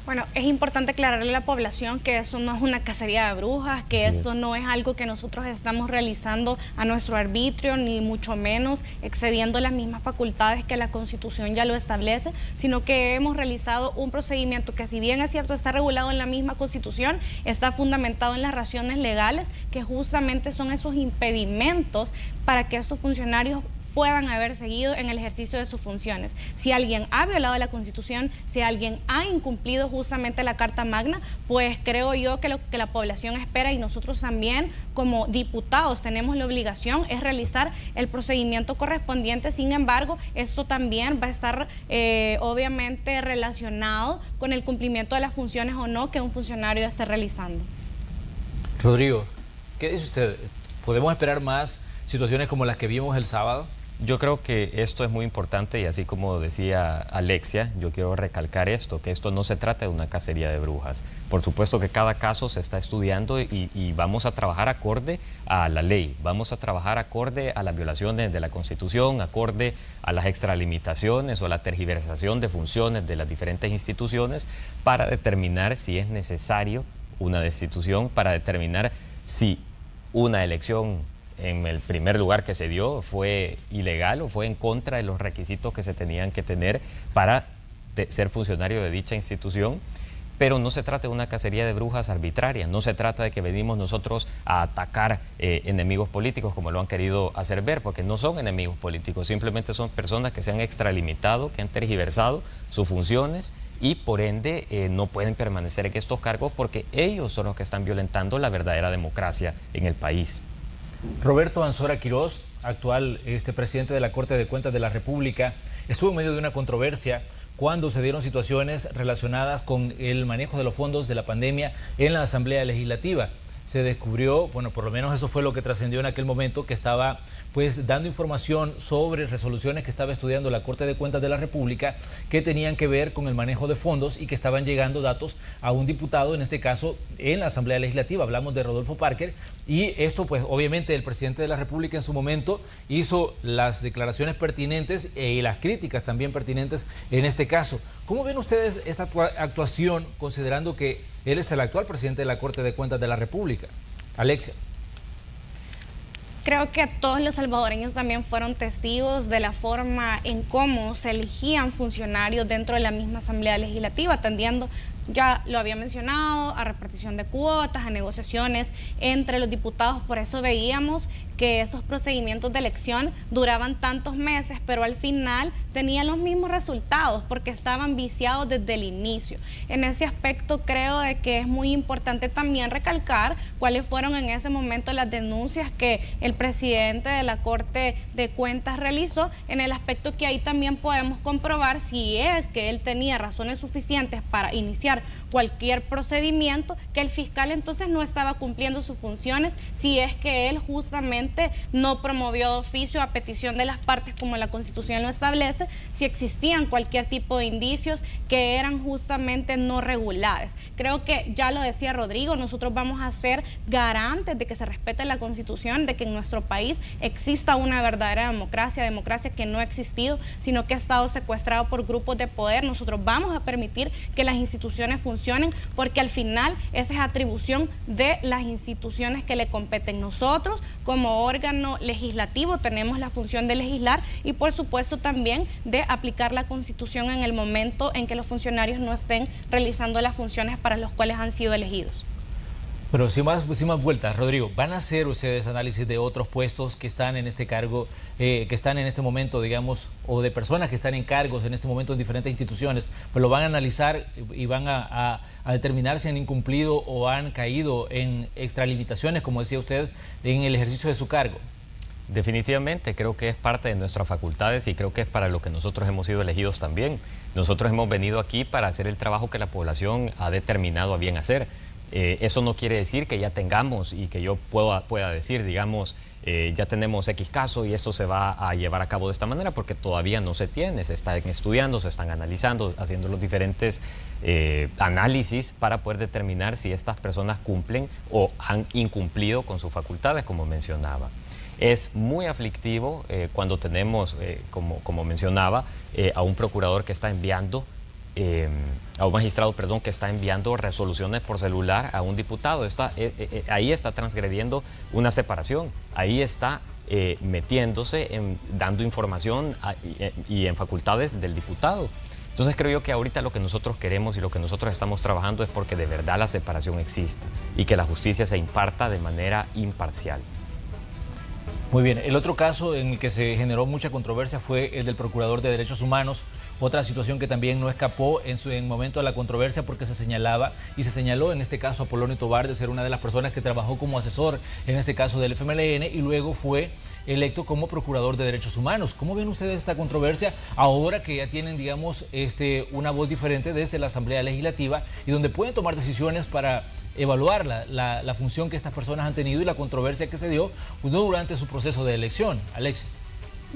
Speaker 3: Bueno, es importante aclararle a la población que esto no es una cacería de brujas, que esto no es algo que nosotros estamos realizando a nuestro arbitrio, ni mucho menos excediendo las mismas facultades que la Constitución ya lo establece, sino que hemos realizado un procedimiento que, si bien es cierto está regulado en la misma Constitución, está fundamentado en las razones legales, que justamente son esos impedimentos para que estos funcionarios puedan haber seguido en el ejercicio de sus funciones. Si alguien ha violado la Constitución, si alguien ha incumplido justamente la Carta Magna, pues creo yo que lo que la población espera, y nosotros también como diputados tenemos la obligación, es realizar el procedimiento correspondiente. Sin embargo, esto también va a estar obviamente relacionado con el cumplimiento de las funciones o no que un funcionario esté realizando.
Speaker 1: Rodrigo, ¿qué dice usted? ¿Podemos esperar más situaciones como las que vimos el sábado?
Speaker 4: Yo creo que esto es muy importante y así como decía Alexia, yo quiero recalcar esto, que esto no se trata de una cacería de brujas. Por supuesto que cada caso se está estudiando y vamos a trabajar acorde a la ley, vamos a trabajar acorde a las violaciones de la Constitución, acorde a las extralimitaciones o la tergiversación de funciones de las diferentes instituciones para determinar si es necesario una destitución, para determinar si una elección en el primer lugar que se dio fue ilegal o fue en contra de los requisitos que se tenían que tener para ser funcionario de dicha institución. Pero no se trata de una cacería de brujas arbitraria, no se trata de que venimos nosotros a atacar enemigos políticos como lo han querido hacer ver, porque no son enemigos políticos, simplemente son personas que se han extralimitado, que han tergiversado sus funciones y por ende no pueden permanecer en estos cargos porque ellos son los que están violentando la verdadera democracia en el país.
Speaker 1: Roberto Ansora Quirós, actual presidente de la Corte de Cuentas de la República, estuvo en medio de una controversia cuando se dieron situaciones relacionadas con el manejo de los fondos de la pandemia en la Asamblea Legislativa. Se descubrió, bueno, por lo menos eso fue lo que trascendió en aquel momento, que estaba pues dando información sobre resoluciones que estaba estudiando la Corte de Cuentas de la República que tenían que ver con el manejo de fondos y que estaban llegando datos a un diputado, en este caso en la Asamblea Legislativa. Hablamos de Rodolfo Parker y esto pues obviamente el presidente de la República en su momento hizo las declaraciones pertinentes y las críticas también pertinentes en este caso. ¿Cómo ven ustedes esta actuación considerando que él es el actual presidente de la Corte de Cuentas de la República? Alexia.
Speaker 3: Creo que todos los salvadoreños también fueron testigos de la forma en cómo se elegían funcionarios dentro de la misma Asamblea Legislativa, atendiendo, ya lo había mencionado, a repartición de cuotas, a negociaciones entre los diputados. Por eso veíamos que esos procedimientos de elección duraban tantos meses, pero al final tenían los mismos resultados porque estaban viciados desde el inicio. En ese aspecto creo de que es muy importante también recalcar cuáles fueron en ese momento las denuncias que el presidente de la Corte de Cuentas realizó, en el aspecto que ahí también podemos comprobar si es que él tenía razones suficientes para iniciar cualquier procedimiento, que el fiscal entonces no estaba cumpliendo sus funciones, si es que él justamente no promovió de oficio a petición de las partes como la Constitución lo establece, si existían cualquier tipo de indicios que eran justamente no regulares. Creo que ya lo decía Rodrigo, nosotros vamos a ser garantes de que se respete la Constitución, de que en nuestro país exista una verdadera democracia, democracia que no ha existido, sino que ha estado secuestrado por grupos de poder. Nosotros vamos a permitir que las instituciones funcionen, porque al final esa es atribución de las instituciones que le competen. Nosotros como órgano legislativo tenemos la función de legislar y por supuesto también de aplicar la Constitución en el momento en que los funcionarios no estén realizando las funciones para las cuales han sido elegidos.
Speaker 1: Pero sin más vueltas, Rodrigo, ¿van a hacer ustedes análisis de otros puestos que están en este cargo, que están en este momento, digamos, o de personas que están en cargos en este momento en diferentes instituciones? Pues lo van a analizar y van a determinar si han incumplido o han caído en extralimitaciones, como decía usted, en el ejercicio de su cargo.
Speaker 4: Definitivamente, creo que es parte de nuestras facultades y creo que es para lo que nosotros hemos sido elegidos también. Nosotros hemos venido aquí para hacer el trabajo que la población ha determinado a bien hacer. Eso no quiere decir que ya tengamos y que yo pueda decir, digamos, ya tenemos X caso y esto se va a llevar a cabo de esta manera, porque todavía no se tiene, se están estudiando, se están analizando, haciendo los diferentes análisis para poder determinar si estas personas cumplen o han incumplido con sus facultades, como mencionaba. Es muy aflictivo cuando tenemos, como mencionaba, a un procurador que está enviando a un magistrado, perdón, que está enviando resoluciones por celular a un diputado. Ahí está transgrediendo una separación, ahí está metiéndose, dando información y en facultades del diputado. Entonces creo yo que ahorita lo que nosotros queremos y lo que nosotros estamos trabajando es porque de verdad la separación exista y que la justicia se imparta de manera imparcial.
Speaker 1: Muy bien, el otro caso en el que se generó mucha controversia fue el del Procurador de Derechos Humanos, otra situación que también no escapó en momento de la controversia porque se señalaba y se señaló en este caso a Polonio Tobar de ser una de las personas que trabajó como asesor en este caso del FMLN y luego fue electo como Procurador de Derechos Humanos. ¿Cómo ven ustedes esta controversia ahora que ya tienen, digamos, una voz diferente desde la Asamblea Legislativa y donde pueden tomar decisiones para evaluar la función que estas personas han tenido y la controversia que se dio no durante su proceso de elección? Alexia.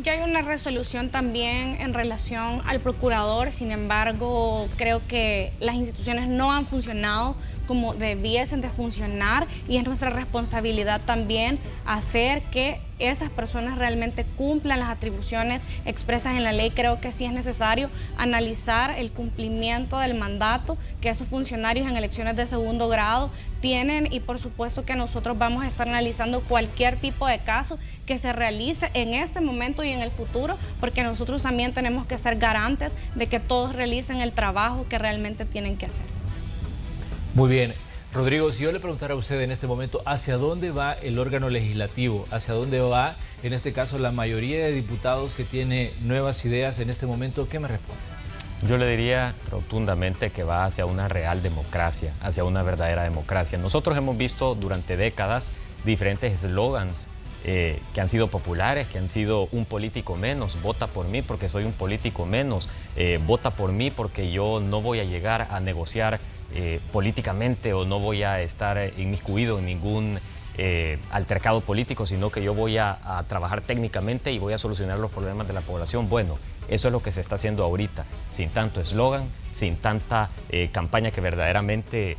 Speaker 3: Ya hay una resolución también en relación al procurador, sin embargo, creo que las instituciones no han funcionado como debiesen de funcionar y es nuestra responsabilidad también hacer que esas personas realmente cumplan las atribuciones expresas en la ley. Creo que sí es necesario analizar el cumplimiento del mandato que esos funcionarios en elecciones de segundo grado tienen y por supuesto que nosotros vamos a estar analizando cualquier tipo de caso que se realice en este momento y en el futuro, porque nosotros también tenemos que ser garantes de que todos realicen el trabajo que realmente tienen que hacer.
Speaker 1: Muy bien. Rodrigo, si yo le preguntara a usted en este momento, ¿hacia dónde va el órgano legislativo? ¿Hacia dónde va, en este caso, la mayoría de diputados que tiene nuevas ideas en este momento? ¿Qué me responde?
Speaker 4: Yo le diría rotundamente que va hacia una real democracia, hacia una verdadera democracia. Nosotros hemos visto durante décadas diferentes eslogans que han sido populares, que han sido un político menos, vota por mí porque soy un político menos, vota por mí porque yo no voy a llegar a negociar políticamente o no voy a estar inmiscuido en ningún altercado político, sino que yo voy a trabajar técnicamente y voy a solucionar los problemas de la población. Bueno, eso es lo que se está haciendo ahorita, sin tanto eslogan, sin tanta campaña que verdaderamente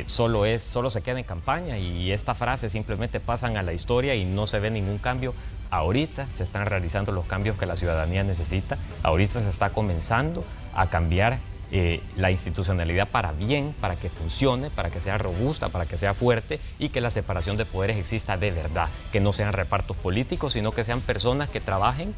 Speaker 4: solo se queda en campaña y esta frase simplemente pasan a la historia y no se ve ningún cambio. Ahorita se están realizando los cambios que la ciudadanía necesita, ahorita se está comenzando a cambiar la institucionalidad para bien, para que funcione, para que sea robusta, para que sea fuerte y que la separación de poderes exista de verdad, que no sean repartos políticos, sino que sean personas que trabajen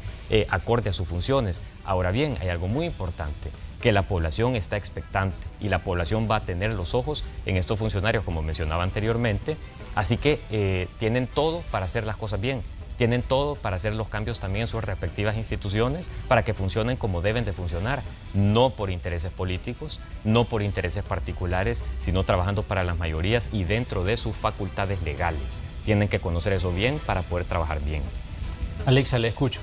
Speaker 4: acorde a sus funciones. Ahora bien, hay algo muy importante, que la población está expectante y la población va a tener los ojos en estos funcionarios, como mencionaba anteriormente, así que tienen todo para hacer las cosas bien. Tienen todo para hacer los cambios también en sus respectivas instituciones para que funcionen como deben de funcionar, no por intereses políticos, no por intereses particulares, sino trabajando para las mayorías y dentro de sus facultades legales. Tienen que conocer eso bien para poder trabajar bien.
Speaker 1: Alexa, le escucho.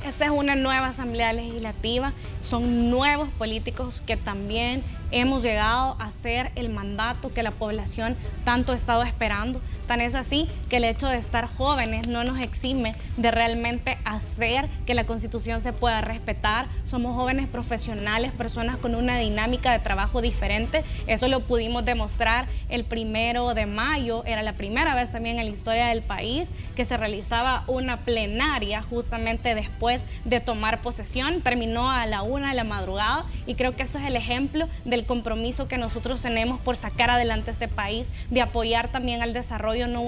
Speaker 3: Esta es una nueva Asamblea Legislativa, son nuevos políticos que también hemos llegado a hacer el mandato que la población tanto ha estado esperando. Tan es así que el hecho de estar jóvenes no nos exime de realmente hacer que la Constitución se pueda respetar. Somos jóvenes profesionales, personas con una dinámica de trabajo diferente. Eso lo pudimos demostrar el 1 de mayo. Era la primera vez también en la historia del país que se realizaba una plenaria justamente después de tomar posesión. Terminó a la 1 de la madrugada y creo que eso es el ejemplo del compromiso que nosotros tenemos por sacar adelante este país, de apoyar también al desarrollo no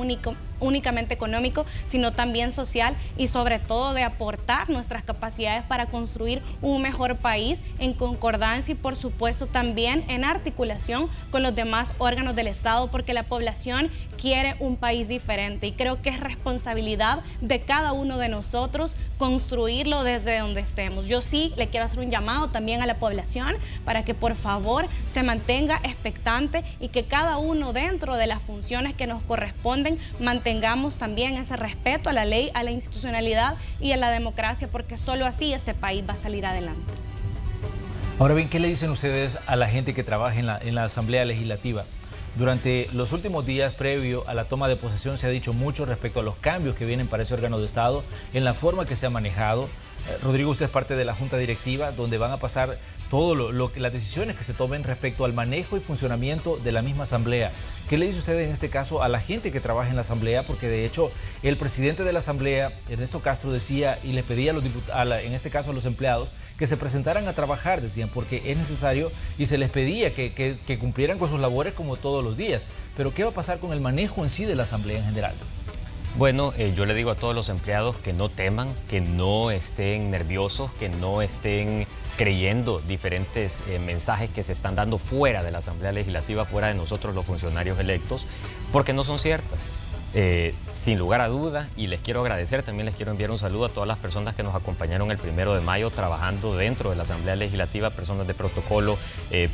Speaker 3: únicamente económico, sino también social y sobre todo de aportar nuestras capacidades para construir un mejor país en concordancia y por supuesto también en articulación con los demás órganos del Estado, porque la población quiere un país diferente y creo que es responsabilidad de cada uno de nosotros construirlo desde donde estemos. Yo sí le quiero hacer un llamado también a la población para que por favor se mantenga expectante y que cada uno dentro de las funciones que nos corresponden mantengamos también ese respeto a la ley, a la institucionalidad y a la democracia, porque solo así este país va a salir adelante.
Speaker 1: Ahora bien, ¿qué le dicen ustedes a la gente que trabaja en la Asamblea Legislativa? Durante los últimos días previo a la toma de posesión se ha dicho mucho respecto a los cambios que vienen para ese órgano de Estado, en la forma que se ha manejado. Rodrigo, usted es parte de la Junta Directiva, donde van a pasar todo las decisiones que se tomen respecto al manejo y funcionamiento de la misma Asamblea. ¿Qué le dice usted en este caso a la gente que trabaja en la Asamblea? Porque de hecho el presidente de la Asamblea, Ernesto Castro, decía y les pedía a los en este caso a los empleados, que se presentaran a trabajar, decían, porque es necesario y se les pedía que cumplieran con sus labores como todos los días. Pero ¿qué va a pasar con el manejo en sí de la Asamblea en general?
Speaker 4: Bueno, yo le digo a todos los empleados que no teman, que no estén nerviosos, que no estén creyendo diferentes mensajes que se están dando fuera de la Asamblea Legislativa, fuera de nosotros los funcionarios electos, porque no son ciertas. Sin lugar a duda, y les quiero agradecer, también les quiero enviar un saludo a todas las personas que nos acompañaron el 1 de mayo trabajando dentro de la Asamblea Legislativa, personas de protocolo,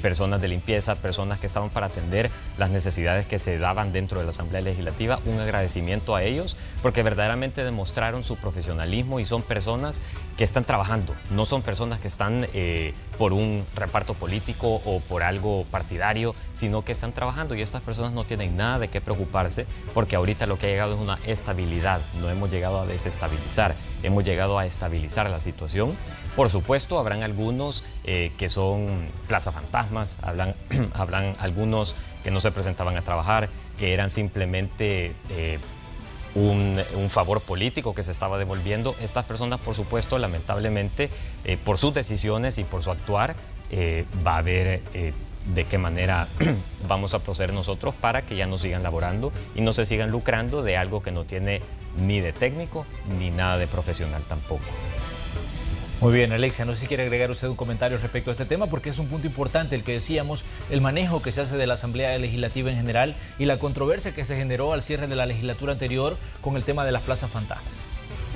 Speaker 4: personas de limpieza, personas que estaban para atender las necesidades que se daban dentro de la Asamblea Legislativa. Un agradecimiento a ellos porque verdaderamente demostraron su profesionalismo y son personas que están trabajando, no son personas que están por un reparto político o por algo partidario, sino que están trabajando y estas personas no tienen nada de qué preocuparse porque ahorita a lo que ha llegado es una estabilidad, no hemos llegado a desestabilizar, hemos llegado a estabilizar la situación. Por supuesto, habrán algunos que son plazas fantasmas, habrán algunos que no se presentaban a trabajar, que eran simplemente un favor político que se estaba devolviendo. Estas personas, por supuesto, lamentablemente, por sus decisiones y por su actuar, va a haber de qué manera vamos a proceder nosotros para que ya no sigan laborando y no se sigan lucrando de algo que no tiene ni de técnico ni nada de profesional tampoco.
Speaker 1: Muy bien, Alexia, no sé si quiere agregar usted un comentario respecto a este tema, porque es un punto importante el que decíamos, el manejo que se hace de la Asamblea Legislativa en general y la controversia que se generó al cierre de la legislatura anterior con el tema de las plazas fantasmas.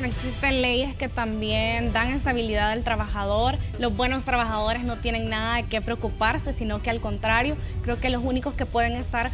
Speaker 3: Existen leyes que también dan estabilidad al trabajador. Los buenos trabajadores no tienen nada de qué preocuparse, sino que al contrario, creo que los únicos que pueden estar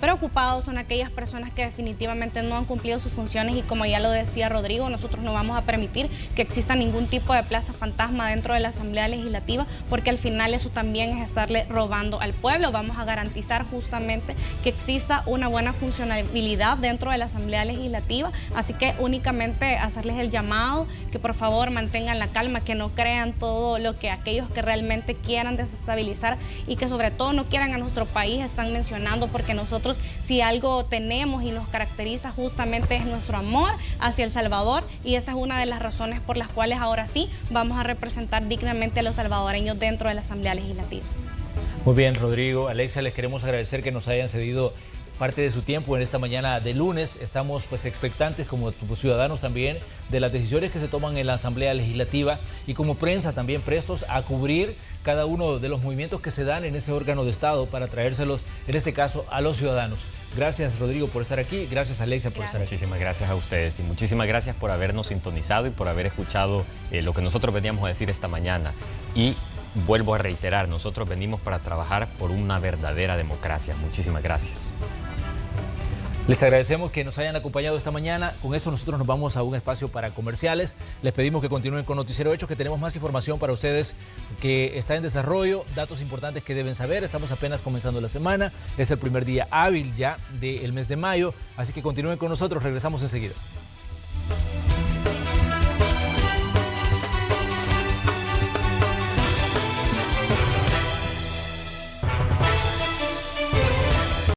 Speaker 3: preocupados son aquellas personas que definitivamente no han cumplido sus funciones y como ya lo decía Rodrigo, nosotros no vamos a permitir que exista ningún tipo de plaza fantasma dentro de la Asamblea Legislativa porque al final eso también es estarle robando al pueblo. Vamos a garantizar justamente que exista una buena funcionalidad dentro de la Asamblea Legislativa, así que únicamente hacerles el llamado que por favor mantengan la calma, que no crean todo lo que aquellos que realmente quieran desestabilizar y que sobre todo no quieran a nuestro país están mencionando, porque nosotros si algo tenemos y nos caracteriza justamente es nuestro amor hacia El Salvador y esta es una de las razones por las cuales ahora sí vamos a representar dignamente a los salvadoreños dentro de la Asamblea Legislativa.
Speaker 1: Muy bien, Rodrigo, Alexia, les queremos agradecer que nos hayan cedido parte de su tiempo en esta mañana de lunes. Estamos pues expectantes como ciudadanos también de las decisiones que se toman en la Asamblea Legislativa y como prensa también prestos a cubrir cada uno de los movimientos que se dan en ese órgano de Estado para traérselos, en este caso, a los ciudadanos. Gracias, Rodrigo, por estar aquí. Gracias, Alexia, por estar aquí.
Speaker 4: Muchísimas gracias a ustedes y muchísimas gracias por habernos sintonizado y por haber escuchado lo que nosotros veníamos a decir esta mañana. Y vuelvo a reiterar, nosotros venimos para trabajar por una verdadera democracia. Muchísimas gracias.
Speaker 1: Les agradecemos que nos hayan acompañado esta mañana. Con eso nosotros nos vamos a un espacio para comerciales. Les pedimos que continúen con Noticiero Hechos, que tenemos más información para ustedes que está en desarrollo, datos importantes que deben saber. Estamos apenas comenzando la semana. Es el primer día hábil ya del mes de mayo. Así que continúen con nosotros. Regresamos enseguida.